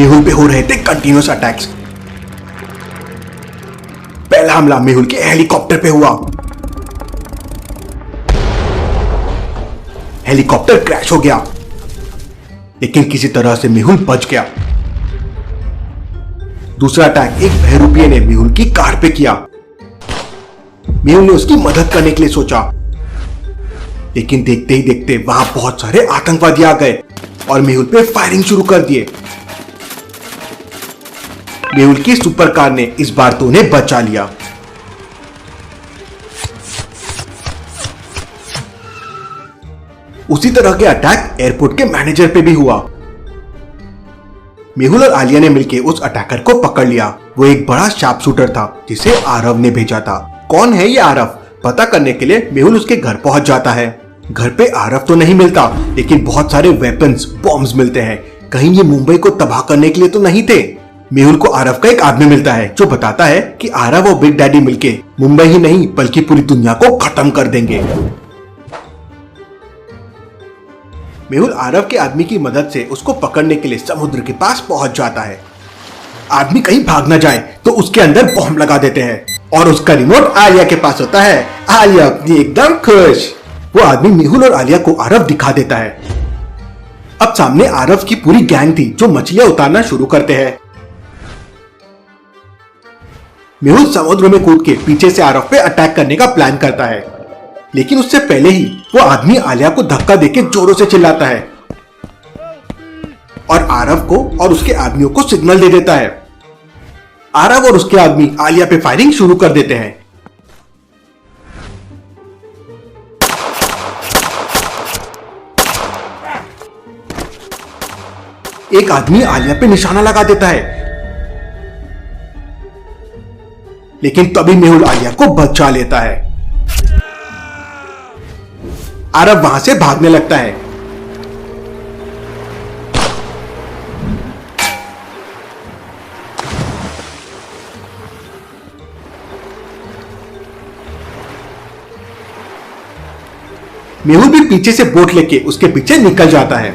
मेहुल पे हो रहे थे कंटिन्यूअस अटैक्स। पहला हमला मेहुल के हेलीकॉप्टर पे हुआ। हेलीकॉप्टर क्रैश हो गया, लेकिन किसी तरह से मेहुल बच गया। दूसरा अटैक एक बहरूपिये ने मेहुल की कार पे किया। मेहुल ने उसकी मदद करने के लिए सोचा, लेकिन देखते ही देखते वहां बहुत सारे आतंकवादी आ गए और मेहुल पे फायरिंग शुरू कर दिए। मेहुल की सुपर कार ने इस बार तो उन्हें बचा लिया। उसी तरह के अटैक एयरपोर्ट के मैनेजर पे भी हुआ। मेहुल और आलिया ने मिलकर उस अटैकर को पकड़ लिया। वो एक बड़ा शार्प शूटर था जिसे आरव ने भेजा था। कौन है ये आरव, पता करने के लिए मेहुल उसके घर पहुंच जाता है। घर पे आरव तो नहीं मिलता, लेकिन बहुत सारे वेपन्स, बॉम्ब्स मिलते हैं। कहीं ये मुंबई को तबाह करने के लिए तो नहीं थे। मेहुल को आरव का एक आदमी मिलता है जो बताता है कि आरव और बिग डैडी मिलके मुंबई ही नहीं बल्कि पूरी दुनिया को खत्म कर देंगे। मेहुल आरव के आदमी की मदद से उसको पकड़ने के लिए समुद्र के पास पहुंच जाता है। आदमी कहीं भाग न जाए तो उसके अंदर बॉम्ब लगा देते हैं और उसका रिमोट आलिया के पास होता है। आलिया अपनी एकदम खुश। वो आदमी मेहुल और आलिया को आरव दिखा देता है। अब सामने आरव की पूरी गैंग थी जो मछलियां उतारना शुरू करते हैं। मेहुल समुद्र में कूद के पीछे से आरव पे अटैक करने का प्लान करता है, लेकिन उससे पहले ही वो आदमी आलिया को धक्का देके जोरों से चिल्लाता है और आरव को और उसके आदमियों को सिग्नल दे देता है। आरव और उसके आदमी आलिया पे फायरिंग शुरू कर देते हैं। एक आदमी आलिया पे निशाना लगा देता है, लेकिन तभी मेहुल आलिया को बचा लेता है। आरव वहां से भागने लगता है। मेहुल भी पीछे से बोट लेके उसके पीछे निकल जाता है।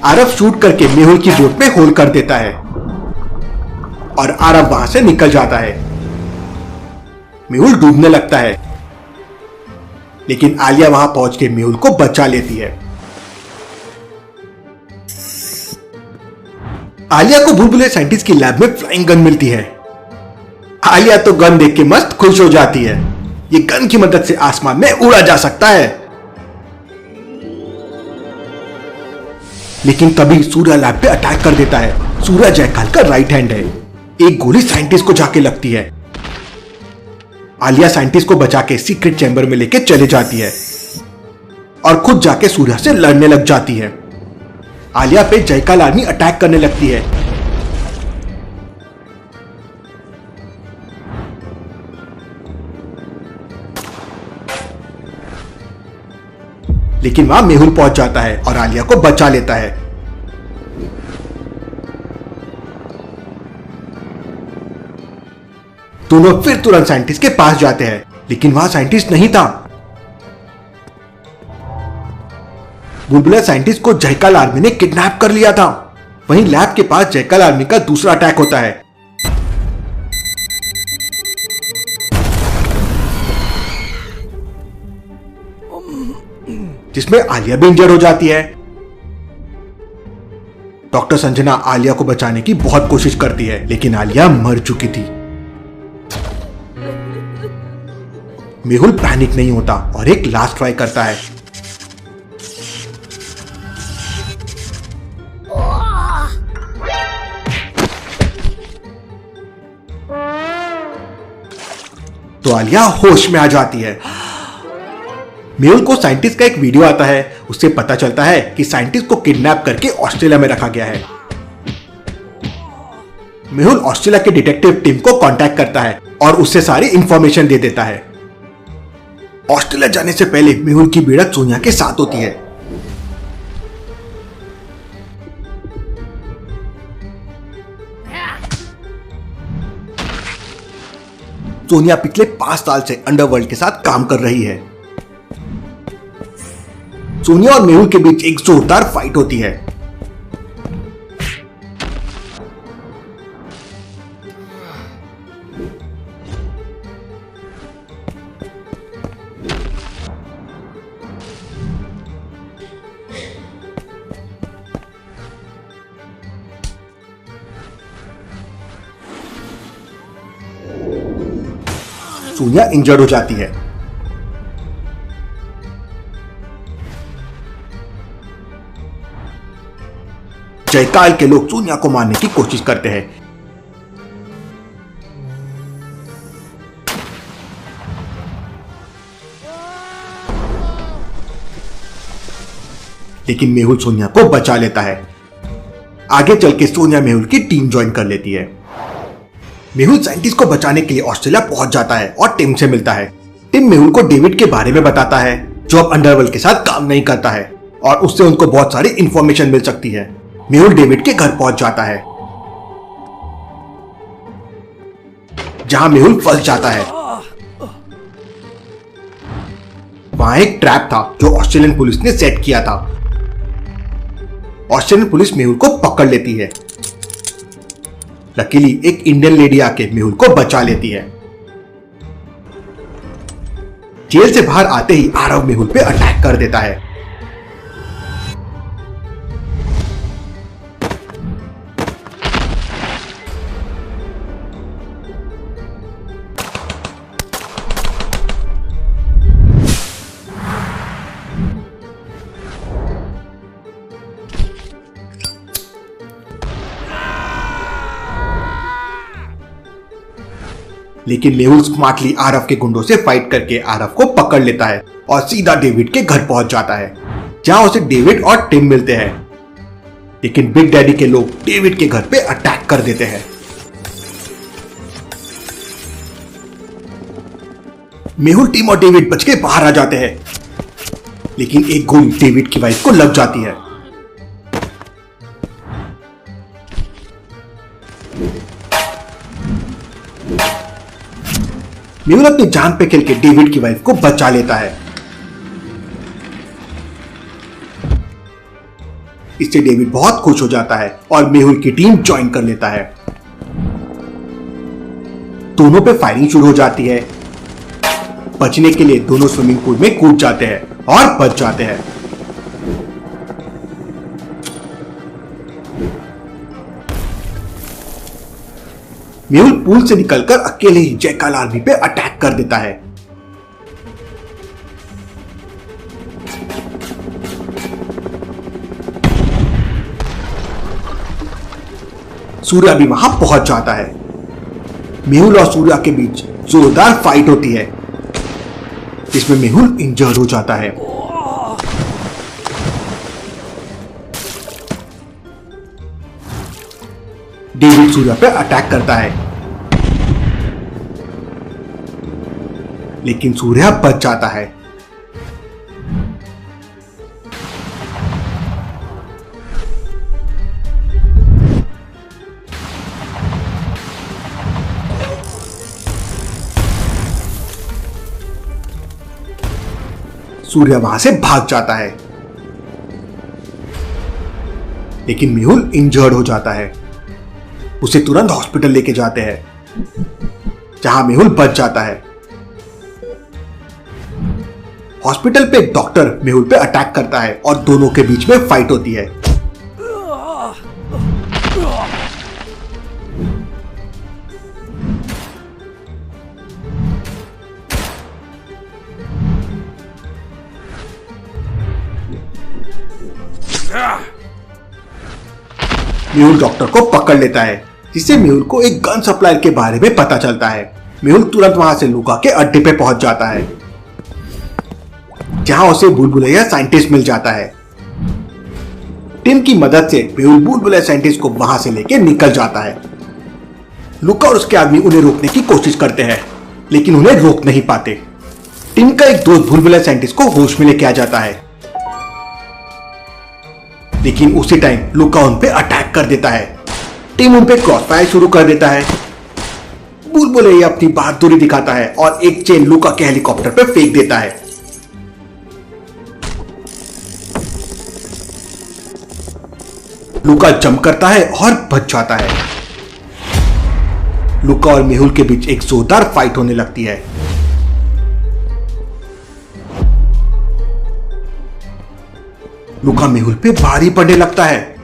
आरव शूट करके मेहुल की बोट में होल कर देता है और आरव वहां से निकल जाता है। मेहुल डूबने लगता है, लेकिन आलिया वहां पहुंच के मेहुल को बचा लेती है। आलिया को बुलबुले साइंटिस्ट की लैब में फ्लाइंग गन मिलती है। आलिया तो गन देख के मस्त खुश हो जाती है। ये गन की मदद से आसमान में उड़ा जा सकता है। लेकिन तभी सूर्य लैब पे अटैक कर देता है। सूर्य जयकाल का राइट हैंड है। एक गोली साइंटिस्ट को जाके लगती है। आलिया साइंटिस्ट को बचा के सीक्रेट चैम्बर में लेके चले जाती है और खुद जाके सूर्य से लड़ने लग जाती है। आलिया पे जयकाल आर्मी अटैक करने लगती है। लेकिन वहां मेहुल पहुंच जाता है और आलिया को बचा लेता है। दोनों फिर तुरंत साइंटिस्ट के पास जाते हैं, लेकिन वहां साइंटिस्ट नहीं था। बुलबुला साइंटिस्ट को जयकाल आर्मी ने किडनैप कर लिया था। वहीं लैब के पास जयकाल आर्मी का दूसरा अटैक होता है। जिसमें आलिया भी इंजर्ड हो जाती है। डॉक्टर संजना आलिया को बचाने की बहुत कोशिश करती है, लेकिन आलिया मर चुकी थी। मेहुल पैनिक नहीं होता और एक लास्ट ट्राई करता है। तो आलिया होश में आ जाती है। मेहुल को साइंटिस्ट का एक वीडियो आता है। उससे पता चलता है कि साइंटिस्ट को किडनैप करके ऑस्ट्रेलिया में रखा गया है। मेहुल ऑस्ट्रेलिया के डिटेक्टिव टीम को कांटेक्ट करता है और उससे सारी इंफॉर्मेशन दे देता है। ऑस्ट्रेलिया जाने से पहले मेहुल की भिड़ंत सोनिया के साथ होती है। सोनिया पिछले 5 साल से अंडरवर्ल्ड के साथ काम कर रही है। सोनिया और मेहुल के बीच एक जोरदार फाइट होती है। सोनिया इंजर्ड हो जाती है। जयकाल के लोग सोनिया को मारने की कोशिश करते हैं, लेकिन मेहुल सोनिया को बचा लेता है। आगे चल के सोनिया मेहुल की टीम ज्वाइन कर लेती है। मेहुल साइंटिस्ट को बचाने के लिए ऑस्ट्रेलिया पहुंच जाता है और टिम से मिलता है। टिम मेहुल को डेविड के बारे में बताता है जो अब अंडरवर्ल्ड के साथ काम नहीं करता है और उससे उनको बहुत सारी इंफॉर्मेशन मिल सकती है। मेहुल डेविड के घर पहुंच जाता है जहां मेहुल फंस जाता है। वहां एक ट्रैप था जो ऑस्ट्रेलियन पुलिस ने सेट किया था। ऑस्ट्रेलियन पुलिस मेहुल को पकड़ लेती है। लकीली एक इंडियन लेडी आके मेहुल को बचा लेती है। जेल से बाहर आते ही आरव मेहुल पे अटैक कर देता है। लेकिन मेहुल स्मार्टली आरव के गुंडों से फाइट करके आरव को पकड़ लेता है और सीधा डेविड के घर पहुंच जाता है जहां उसे डेविड और टिम मिलते हैं। लेकिन बिग डैडी के लोग डेविड के घर पे अटैक कर देते हैं। मेहुल, टिम और डेविड बच के बाहर आ जाते हैं, लेकिन एक गोली डेविड की वाइफ को लग जाती है। मेहुल अपनी जान पे खेल के डेविड की वाइफ को बचा लेता है। इससे डेविड बहुत खुश हो जाता है और मेहुल की टीम ज्वाइन कर लेता है। दोनों पे फायरिंग शुरू हो जाती है। बचने के लिए दोनों स्विमिंग पूल में कूद जाते हैं और बच जाते हैं। मेहुल पूल से निकलकर अकेले ही जयकाल आर्मी पे अटैक कर देता है। सूर्या भी वहां पहुंच जाता है। मेहुल और सूर्या के बीच जोरदार फाइट होती है जिसमें मेहुल इंजर्ड हो जाता है। डेविड सूर्या पे अटैक करता है, लेकिन सूर्या बच जाता है। सूर्या वहां से भाग जाता है, लेकिन मेहुल इंजर्ड हो जाता है। उसे तुरंत हॉस्पिटल लेके जाते हैं जहां मेहुल बच जाता है। हॉस्पिटल पे एक डॉक्टर मेहुल पे अटैक करता है और दोनों के बीच में फाइट होती है। मेहुल डॉक्टर को पकड़ लेता है, जिससे मेहुल को एक गन सप्लायर के बारे में पता चलता है। मेहुल तुरंत वहां से लूका के अड्डे पे पहुंच जाता है जहां उसे बुलबुलैया साइंटिस्ट मिल जाता है। टिम की मदद से मेहुल बुलबुलैया साइंटिस्ट को वहां से लेके निकल जाता है। लूका और उसके आदमी उन्हें रोकने की कोशिश करते हैं, लेकिन उन्हें रोक नहीं पाते। टिम का एक दोस्त बुलबुलैया साइंटिस्ट को होश में लेके आ जाता है, लेकिन उसी टाइम लूका उन पे अटैक कर देता है। टिम उन पे क्रॉसफायर शुरू कर देता है। बुलबुलैया अपनी बहादुरी दिखाता है और एक चेन लूका के हेलीकॉप्टर पे फेंक देता है। लुका जंप करता है और बच जाता है। लुका और मेहुल के बीच एक जोरदार फाइट होने लगती है। लुका मेहुल पे भारी पड़ने लगता है।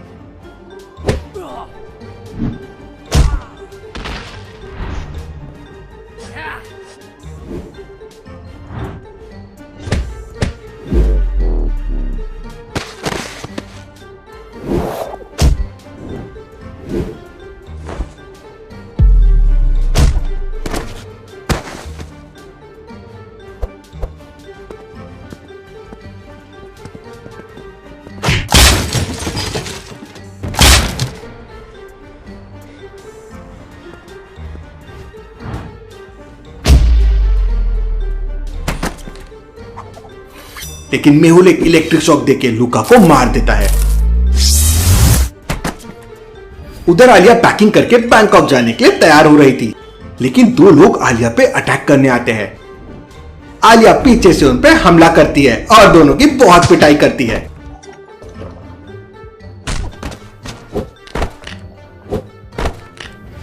लेकिन मेहुल एक इलेक्ट्रिक शॉक देके लुका को मार देता है। उधर आलिया पैकिंग करके बैंकॉक जाने के लिए तैयार हो रही थी, लेकिन दो लोग आलिया पे अटैक करने आते हैं। आलिया पीछे से उन पे हमला करती है और दोनों की बहुत पिटाई करती है।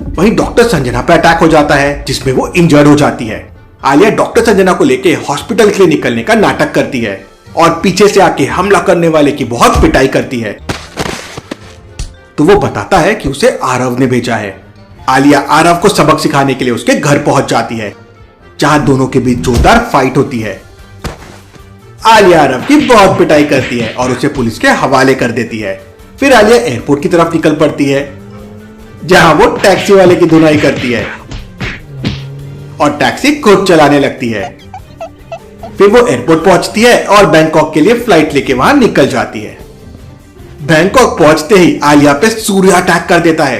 वहीं डॉक्टर संजना पे अटैक हो जाता है, जिसमें वो इंजर्ड हो जाती है। आलिया डॉक्टर संजना को लेके हॉस्पिटल के लिए निकलने का नाटक करती है और पीछे से आके हमला करने वाले की बहुत पिटाई करती है। तो वो बताता है कि उसे आरव ने भेजा है। आलिया आरव को सबक सिखाने के लिए उसके घर पहुंच जाती है, जहां दोनों के बीच जोरदार फाइट होती है। आलिया आरव की बहुत पिटाई करती है और उसे पुलिस के हवाले कर देती है। फिर आलिया एयरपोर्ट की तरफ निकल पड़ती है, जहां वो टैक्सी वाले की धुनाई करती है और टैक्सी खुद चलाने लगती है। फिर वो एयरपोर्ट पहुंचती है और बैंकॉक के लिए फ्लाइट लेके वहां निकल जाती है। बैंकॉक पहुंचते ही आलिया पे सूर्या अटैक कर देता है।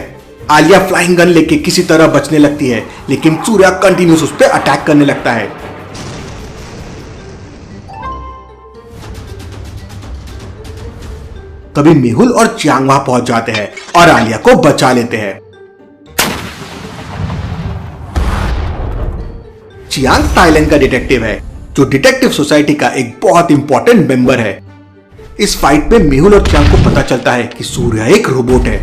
आलिया फ्लाइंग गन लेके किसी तरह बचने लगती है, लेकिन सूर्या कंटिन्यूस उस पर अटैक करने लगता है। तभी मेहुल और चियांग वहां पहुंच जाते हैं और आलिया को बचा लेते हैं। चियांग थाईलैंड का डिटेक्टिव है, जो डिटेक्टिव सोसाइटी का एक बहुत इंपॉर्टेंट मेंबर है। इस फाइट में मेहुल और चियांग को पता चलता है कि सूर्या एक रोबोट है।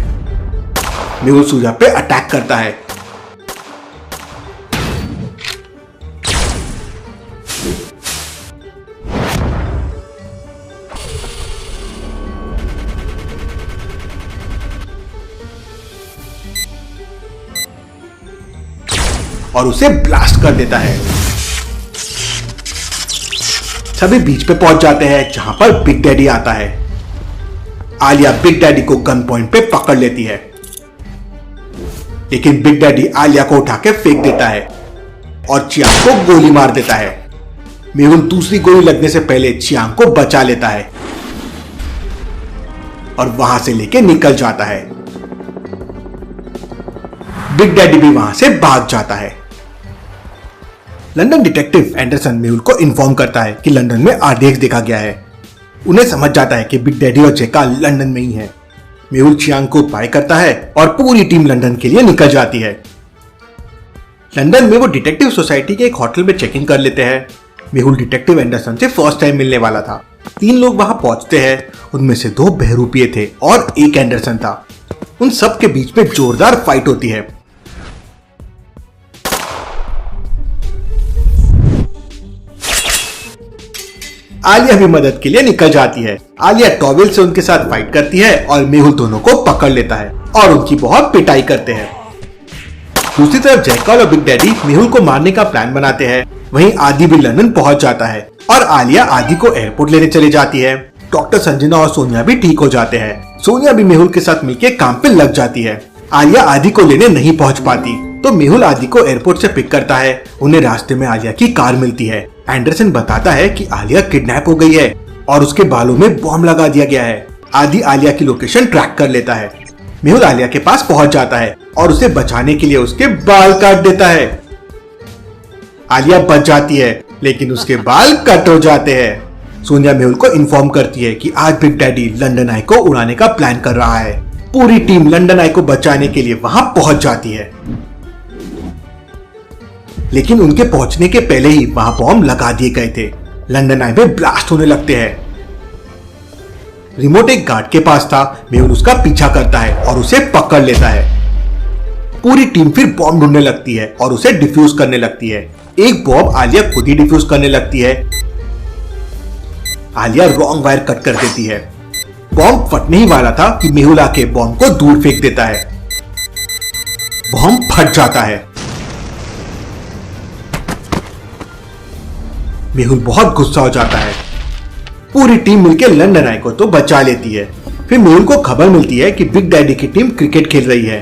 मेहुल सूर्या पे अटैक करता है। और उसे ब्लास्ट कर देता है। सभी बीच पे पहुंच जाते हैं, जहां पर बिग डैडी आता है। आलिया बिग डैडी को गन पॉइंट पे पकड़ लेती है, लेकिन बिग डैडी आलिया को उठा के फेंक देता है और चियांग को गोली मार देता है। मेहुल दूसरी गोली लगने से पहले चियांग को बचा लेता है और वहां से लेके निकल जाता है। बिग डैडी भी वहां से भाग जाता है। लंदन डिटेक्टिव एंडरसन मेहुल को इन्फॉर्म करता है कि लंदन में आरडीएक्स देखा गया है। उन्हें समझ जाता है कि बिग डैडी और जेका लंदन में ही है। मेहुल चियांग को बाय करता है और पूरी टीम लंदन के लिए निकल जाती है। लंदन में वो डिटेक्टिव सोसाइटी के एक होटल में चेक इन कर लेते हैं। मेहुल डिटेक्टिव एंडरसन से फर्स्ट टाइम मिलने वाला था। 3 लोग वहां पहुंचते हैं, उनमें से 2 बहरूपिये थे और 1 एंडरसन था। उन सब के बीच में जोरदार फाइट होती है। आलिया भी मदद के लिए निकल जाती है। आलिया टॉवेल से उनके साथ फाइट करती है और मेहुल दोनों को पकड़ लेता है और उनकी बहुत पिटाई करते हैं। दूसरी तरफ जयकाल और बिग डैडी मेहुल को मारने का प्लान बनाते हैं। वहीं आदि भी लंदन पहुंच जाता है और आलिया आदि को एयरपोर्ट लेने चली जाती है। डॉक्टर संजना और सोनिया भी ठीक हो जाते हैं। सोनिया भी मेहुल के साथ मिलकर काम पे लग जाती है। आलिया आदि को लेने नहीं पहुंच पाती, तो मेहुल आदि को एयरपोर्ट से पिक करता है। उन्हें रास्ते में आलिया की कार मिलती है। एंडरसन बताता है कि आलिया किडनैप हो गई है और उसके बालों में बॉम्ब लगा दिया गया है। आदि आलिया की लोकेशन ट्रैक कर लेता है। मेहुल आलिया के पास पहुंच जाता है और उसे बचाने के लिए उसके बाल काट देता है। आलिया बच जाती है, लेकिन उसके बाल कट हो जाते हैं। सोनिया मेहुल को इन्फॉर्म करती है कि आज बिग डैडी लंदन आई को उड़ाने का प्लान कर रहा है। पूरी टीम लंदन आई को बचाने के लिए वहां पहुंच जाती है, लेकिन उनके पहुंचने के पहले ही वहां बॉम्ब लगा दिए गए थे। लंदन आई में ब्लास्ट होने लगते हैं। रिमोट एक गार्ड के पास था। मेहुल उसका पीछा करता है और उसे पकड़ लेता है। पूरी टीम फिर बॉम्ब ढूंढने लगती है और उसे डिफ्यूज करने लगती है। एक बॉम्ब आलिया खुद ही डिफ्यूज करने लगती है। आलिया रॉन्ग वायर कट कर देती है। बॉम्ब फटने ही वाला था कि मेहुल आके बॉम्ब को दूर फेंक देता है। बॉम्ब फट जाता है। मेहुल बहुत गुस्सा हो जाता है। पूरी टीम मिलकर लंदन आई को तो बचा लेती है। फिर मेहुल को खबर मिलती है कि बिग डैडी की टीम क्रिकेट खेल रही है।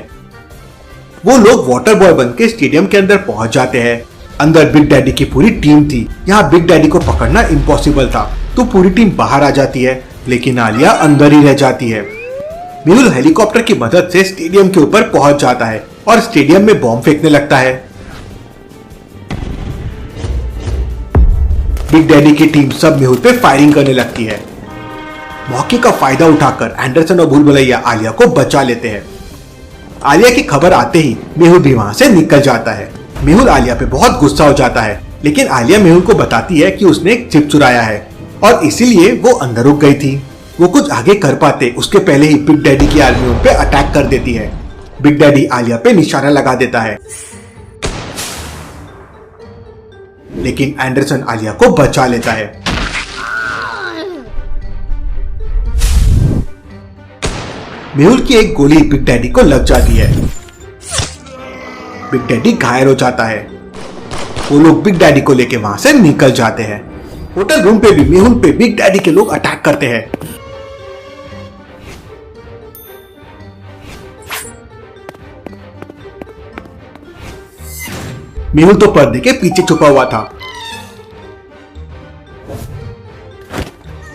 वो लोग वाटर बॉय बन के स्टेडियम के अंदर पहुंच जाते हैं। अंदर बिग डैडी की पूरी टीम थी। यहाँ बिग डैडी को पकड़ना इम्पॉसिबल था, तो पूरी टीम बाहर आ जाती है, लेकिन आलिया अंदर ही रह जाती है। मेहुल हेलीकॉप्टर की मदद से स्टेडियम के ऊपर पहुंच जाता है और स्टेडियम में बॉम्ब फेंकने लगता है। बिग डैडी की टीम सब मेहुल पे फायरिंग करने लगती है। मौके का फायदा उठाकर एंडरसन और भूल भुलैया आलिया को बचा लेते हैं। आलिया की खबर आते ही मेहुल भी वहां से निकल जाता है। मेहुल आलिया पे बहुत गुस्सा हो जाता है, लेकिन आलिया मेहुल को बताती है कि उसने एक चिप चुराया है और इसीलिए वो अंदर रुक गई थी। वो कुछ आगे कर पाते उसके पहले ही बिग डैडी की आर्मी उन पे अटैक कर देती है। बिग डैडी आलिया पे निशाना लगा देता है, लेकिन एंडरसन आलिया को बचा लेता है। मेहुल की एक गोली बिग डैडी को लग जाती है। बिग डैडी घायल हो जाता है। वो लोग बिग डैडी को लेके वहां से निकल जाते हैं। होटल रूम पे भी मेहुल पे बिग डैडी के लोग अटैक करते हैं। मेहुल तो पर्दे के पीछे छुपा हुआ था।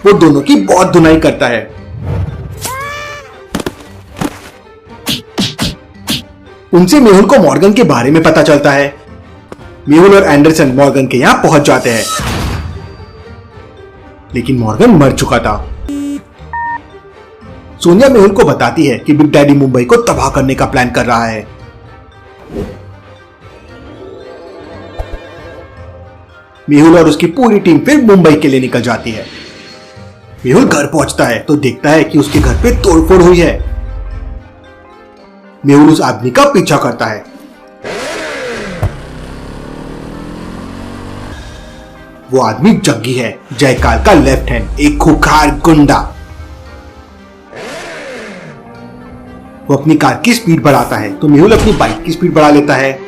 वो दोनों की बहुत धुनाई करता है। उनसे मेहुल को मॉर्गन के बारे में पता चलता है। मेहुल और एंडरसन मॉर्गन के यहां पहुंच जाते हैं, लेकिन मॉर्गन मर चुका था। सोनिया मेहुल को बताती है कि बिग डैडी मुंबई को तबाह करने का प्लान कर रहा है। मेहुल और उसकी पूरी टीम फिर मुंबई के लिए निकल जाती है। मेहुल घर पहुंचता है तो देखता है कि उसके घर पे तोड़फोड़ हुई है। मेहुल उस आदमी का पीछा करता है। वो आदमी जग्गी है, जयकाल का लेफ्ट हैंड, एक खूंखार गुंडा। वो अपनी कार की स्पीड बढ़ाता है तो मेहुल अपनी बाइक की स्पीड बढ़ा लेता है।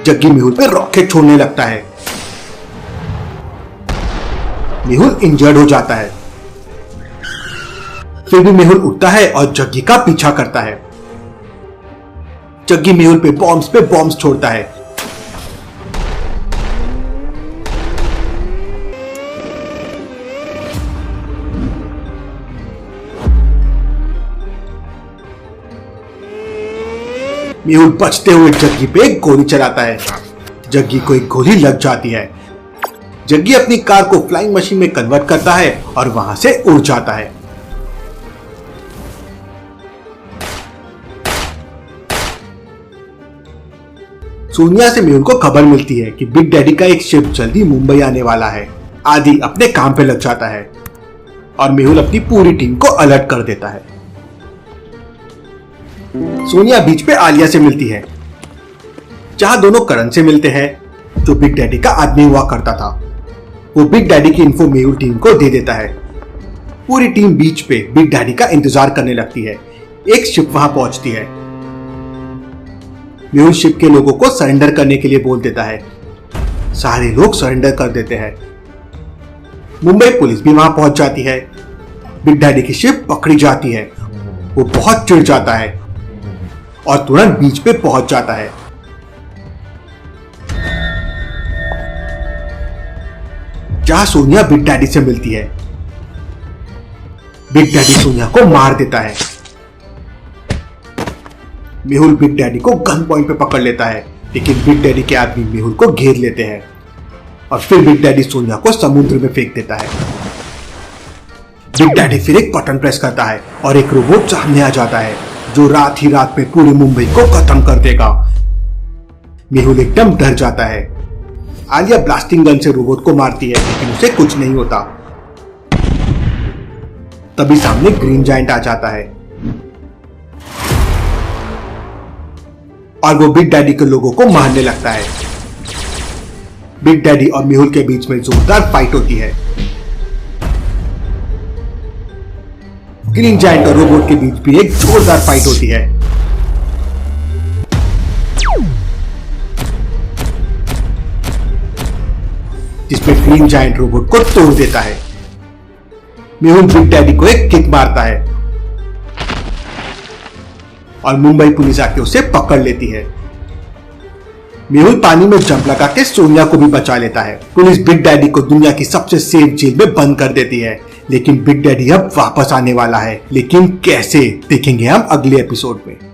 जग्गी मेहुल पे रॉकेट छोड़ने लगता है। मेहुल इंजर्ड हो जाता है। फिर भी मेहुल उठता है और जग्गी का पीछा करता है। जग्गी मेहुल पे बॉम्ब्स छोड़ता है। मेहुल बचते हुए जग्गी पे एक गोली चलाता है। जग्गी को एक गोली लग जाती है। जग्गी अपनी कार को फ्लाइंग मशीन में कन्वर्ट करता है और वहां से उड़ जाता है। सोनिया से मेहुल को खबर मिलती है कि बिग डैडी का एक शिप जल्दी मुंबई आने वाला है। आदि अपने काम पे लग जाता है और मेहुल अपनी पूरी टीम को अलर्ट कर देता है। सोनिया बीच पे आलिया से मिलती है, जहां दोनों करण से मिलते हैं, जो बिग डैडी का आदमी हुआ करता था। वो बिग डैडी की इन्फो मेहुल टीम को दे देता है। पूरी टीम बीच पे बिग डैडी का इंतजार करने लगती है। एक शिप वहां पहुंचती है। मेहुल शिप के लोगों को सरेंडर करने के लिए बोल देता है। सारे लोग सरेंडर कर देते हैं। मुंबई पुलिस भी वहां पहुंच जाती है। बिग डैडी की शिप पकड़ी जाती है। वो बहुत चिढ़ जाता है और तुरंत बीच पे पहुंच जाता है। जहां सोनिया बिग डैडी से मिलती है। बिग डैडी सोनिया को मार देता है। मेहुल बिग डैडी को गन पॉइंट पे पकड़ लेता है, लेकिन बिग डैडी के आदमी मेहुल को घेर लेते हैं और फिर बिग डैडी सोनिया को समुद्र में फेंक देता है। बिग डैडी फिर एक बटन प्रेस करता है और एक रोबोट सामने आ जाता है, जो रात ही रात में पूरी मुंबई को खत्म कर देगा। मेहुल एकदम डर जाता है। आलिया ब्लास्टिंग गन से रोबोट को मारती है, लेकिन उसे कुछ नहीं होता। तभी सामने ग्रीन जायंट आ जाता है और वो बिग डैडी के लोगों को मारने लगता है। बिग डैडी और मेहुल के बीच में जोरदार फाइट होती है। ग्रीन जायंट और रोबोट के बीच भी एक जोरदार फाइट होती है। जिसमें ग्रीन जायंट रोबोट को तोड़ देता है। मेहुल बिग डैडी को एक किक मारता है और मुंबई पुलिस आके उसे पकड़ लेती है। मेहुल पानी में जंप लगा के सोनिया को भी बचा लेता है। पुलिस बिग डैडी को दुनिया की सबसे सेफ जेल में बंद कर देती है, लेकिन बिग डैडी अब वापस आने वाला है। लेकिन कैसे, देखेंगे हम अगले एपिसोड में।